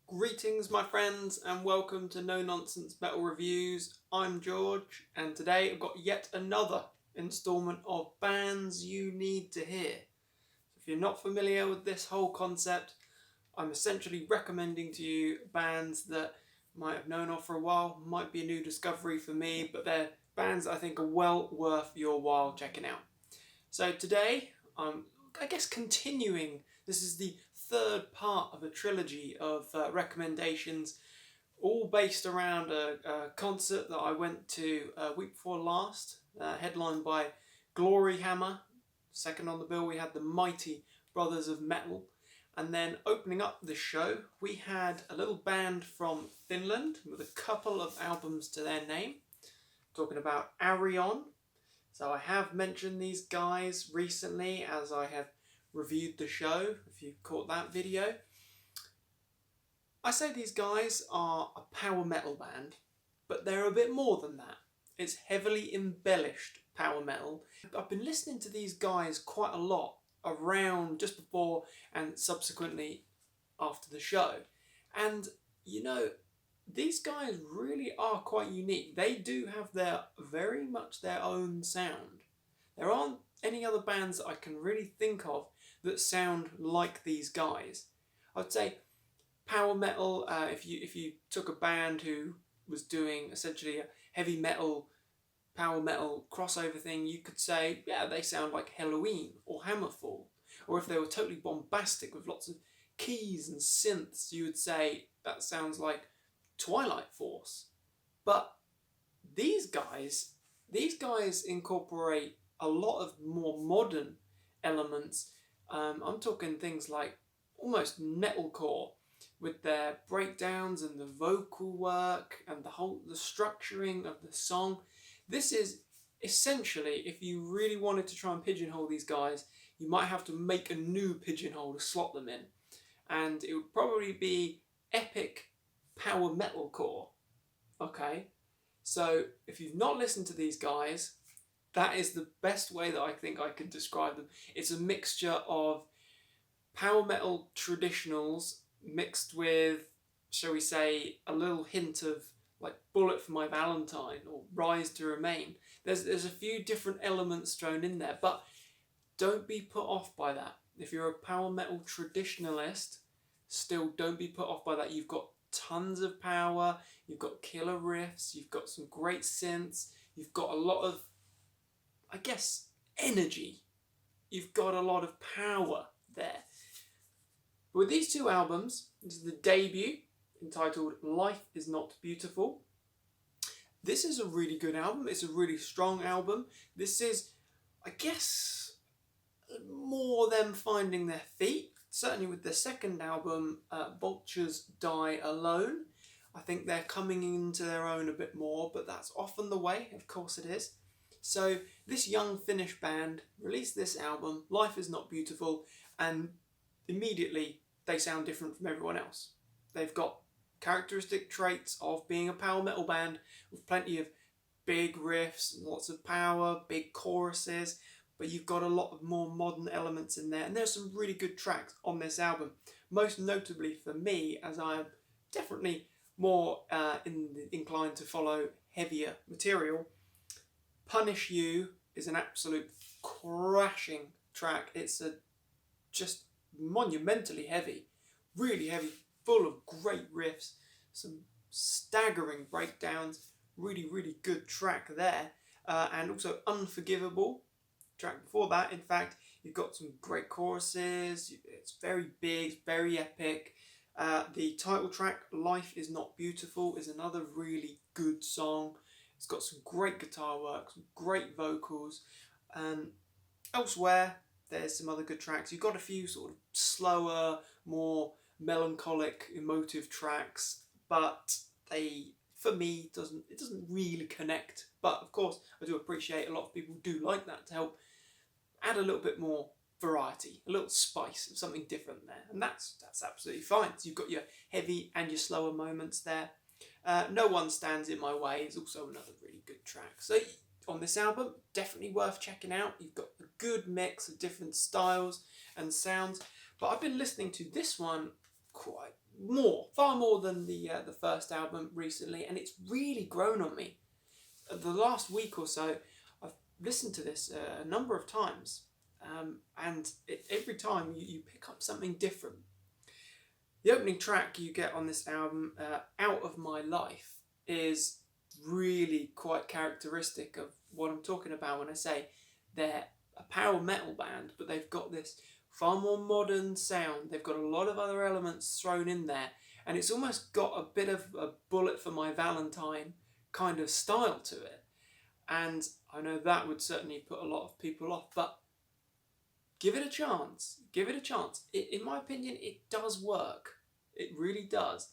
Greetings my friends and welcome to No Nonsense Metal Reviews. I'm George and today I've got yet another instalment of bands you need to hear. If you're not familiar with this whole concept, I'm essentially recommending to you bands that might have known of for a while, might be a new discovery for me, but they're bands I think are well worth your while checking out. So today I'm continuing. This is the third part of a trilogy of recommendations, all based around a concert that I went to a week before last, headlined by Glory Hammer. Second on the bill we had the Mighty Brothers of Metal, and then opening up the show we had a little band from Finland with a couple of albums to their name, talking about Arion. So I have mentioned these guys recently as I have reviewed the show, if you caught that video. I say these guys are a power metal band, but they're a bit more than that. It's heavily embellished power metal. I've been listening to these guys quite a lot around just before and subsequently after the show. And you know, these guys really are quite unique. They do have very much their own sound. There aren't any other bands that I can really think of that sound like these guys. I'd say power metal, if you took a band who was doing essentially a heavy metal, power metal crossover thing, you could say, yeah, they sound like Halloween or Hammerfall. Or if they were totally bombastic with lots of keys and synths, you would say that sounds like Twilight Force. But these guys incorporate a lot of more modern elements. I'm talking things like almost metalcore with their breakdowns and the vocal work and the structuring of the song. This is essentially, if you really wanted to try and pigeonhole these guys, you might have to make a new pigeonhole to slot them in, and it would probably be epic power metalcore. Okay, so if you've not listened to these guys, that is the best way that I think I could describe them. It's a mixture of power metal traditionals mixed with, shall we say, a little hint of like Bullet for My Valentine or Rise to Remain. There's a few different elements thrown in there, but don't be put off by that. If you're a power metal traditionalist, still don't be put off by that. You've got tons of power, you've got killer riffs, you've got some great synths, you've got a lot of, I guess, energy. You've got a lot of power there. But with these two albums, this is the debut entitled Life Is Not Beautiful. This is a really good album. It's a really strong album. This is, I guess, more them finding their feet. Certainly with the second album, Vultures Die Alone, I think they're coming into their own a bit more, but that's often the way, of course it is. So this young Finnish band released this album, Life Is Not Beautiful, and immediately they sound different from everyone else. They've got characteristic traits of being a power metal band with plenty of big riffs, lots of power, big choruses, but you've got a lot of more modern elements in there, and there's some really good tracks on this album. Most notably for me, as I am definitely more inclined to follow heavier material, Punish You is an absolute crashing track. It's just monumentally heavy, really heavy, full of great riffs, some staggering breakdowns, really good track there, and also Unforgivable. Track before that, in fact, you've got some great choruses. It's very big, very epic. The title track, Life Is Not Beautiful, is another really good song. It's got some great guitar work, some great vocals. Elsewhere, there's some other good tracks. You've got a few sort of slower, more melancholic, emotive tracks, but for me, it doesn't really connect. But of course, I do appreciate a lot of people do like that to help add a little bit more variety, a little spice of something different there, and that's absolutely fine. So you've got your heavy and your slower moments there. No One Stands in My Way is also another really good track. So on this album, definitely worth checking out. You've got a good mix of different styles and sounds. But I've been listening to this one quite far more than the first album recently, and it's really grown on me. The last week or so, I've listened to this a number of times, and every time you pick up something different. The opening track you get on this album, Out of My Life, is really quite characteristic of what I'm talking about when I say they're a power metal band, but they've got this far more modern sound. They've got a lot of other elements thrown in there, and it's almost got a bit of a Bullet for My Valentine kind of style to it. And I know that would certainly put a lot of people off, but give it a chance. Give it a chance. In my opinion, it does work. It really does.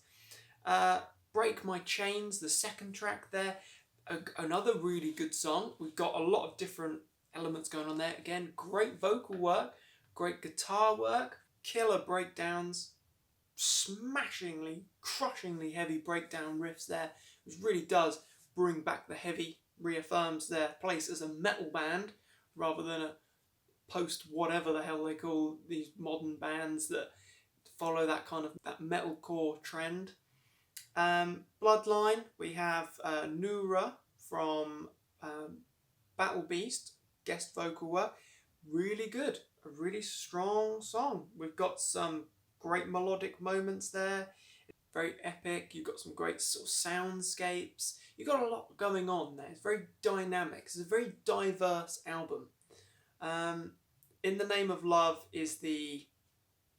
Break My Chains, the second track there, another really good song. We've got a lot of different elements going on there. Again, great vocal work, great guitar work, killer breakdowns, smashingly, crushingly heavy breakdown riffs there, which really does bring back the heavy, reaffirms their place as a metal band rather than a post whatever the hell they call these modern bands that follow that kind of that metalcore trend. Bloodline, we have Nura from Battle Beast, guest vocal work, really good, a really strong song. We've got some great melodic moments there, very epic. You've got some great sort of soundscapes. You've got a lot going on there. It's very dynamic. It's a very diverse album. In the Name of Love is the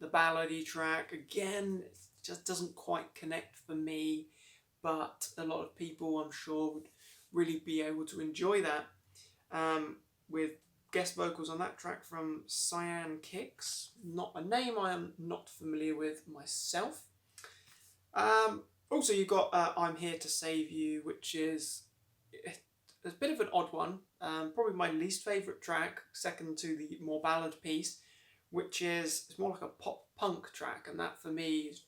ballady track. Again, it just doesn't quite connect for me, but a lot of people, I'm sure, would really be able to enjoy that. With guest vocals on that track from Cyan Kicks, not a name I am not familiar with myself. Also, you've got I'm Here to Save You, which is a bit of an odd one. Probably my least favourite track, second to the more ballad piece, which is it's more like a pop punk track, and that for me is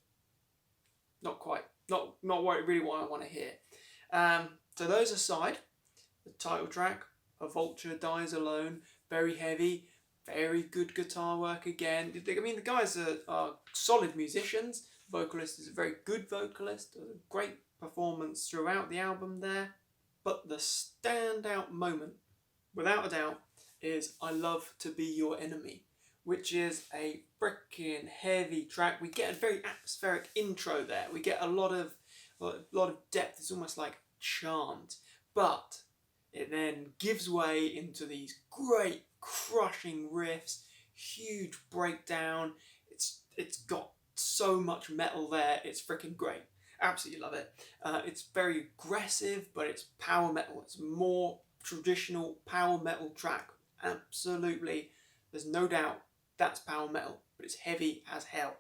not really what I want to hear. So those aside, the title track, A Vulture Dies Alone, very heavy, very good guitar work again. I mean, the guys are solid musicians. The vocalist is a very good vocalist, a great performance throughout the album there. But the standout moment, without a doubt, is I Love to Be Your Enemy, which is a freaking heavy track. We get a very atmospheric intro there. We get a lot of depth. It's almost like chant, but it then gives way into these great crushing riffs, huge breakdown. It's got so much metal there. It's freaking great. Absolutely love it. It's very aggressive, but it's power metal. It's more traditional power metal track. Absolutely, there's no doubt that's power metal, but it's heavy as hell.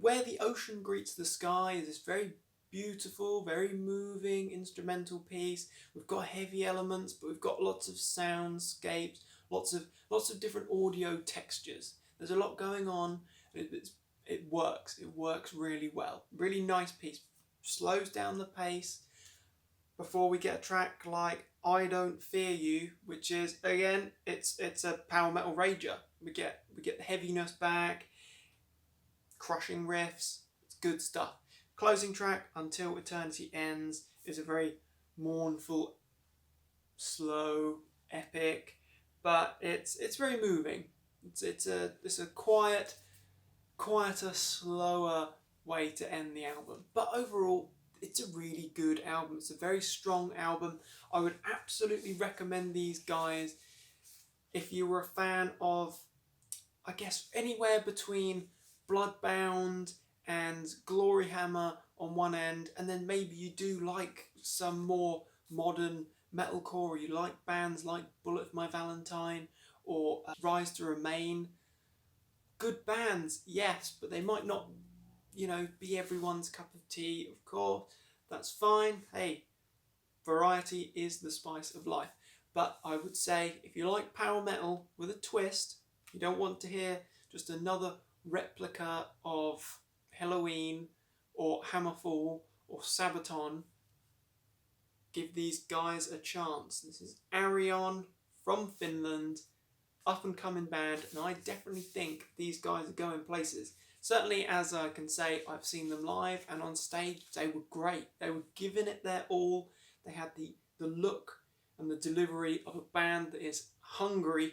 Where the Ocean Greets the Sky is this very beautiful, very moving instrumental piece. We've got heavy elements, but we've got lots of soundscapes, lots of different audio textures. There's a lot going on. It works really well. Really nice piece. Slows down the pace before we get a track like I Don't Fear You, which is, again, it's a power metal rager. We get the heaviness back, crushing riffs. It's good stuff. Closing track, Until Eternity Ends, is a very mournful, slow, epic, but it's very moving. It's a quieter, slower way to end the album. But overall, it's a really good album. It's a very strong album. I would absolutely recommend these guys if you were a fan of, I guess, anywhere between Bloodbound and Glory Hammer on one end, and then maybe you do like some more modern metalcore, or you like bands like Bullet for My Valentine or Rise to Remain. Good bands, yes, but they might not, be everyone's cup of tea, of course. That's fine. Hey, variety is the spice of life. But I would say if you like power metal with a twist, you don't want to hear just another replica of Halloween or Hammerfall or Sabaton, give these guys a chance. This is Arion from Finland, up and coming band, and I definitely think these guys are going places. Certainly, as I can say, I've seen them live and on stage, they were great. They were giving it their all. They had the look and the delivery of a band that is hungry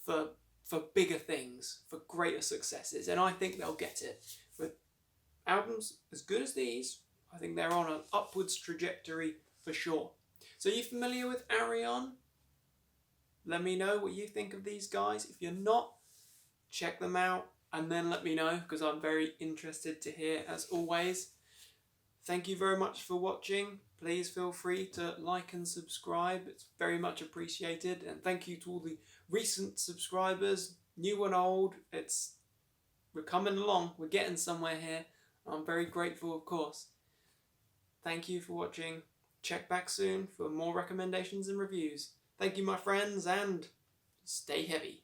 for bigger things, for greater successes, and I think they'll get it. With albums as good as these, I think they're on an upwards trajectory for sure. So are you familiar with Arion? Let me know what you think of these guys. If you're not, check them out and then let me know, because I'm very interested to hear as always. Thank you very much for watching. Please feel free to like and subscribe. It's very much appreciated. And thank you to all the recent subscribers, new and old. We're coming along. We're getting somewhere here. I'm very grateful, of course. Thank you for watching. Check back soon for more recommendations and reviews. Thank you, my friends, and stay heavy.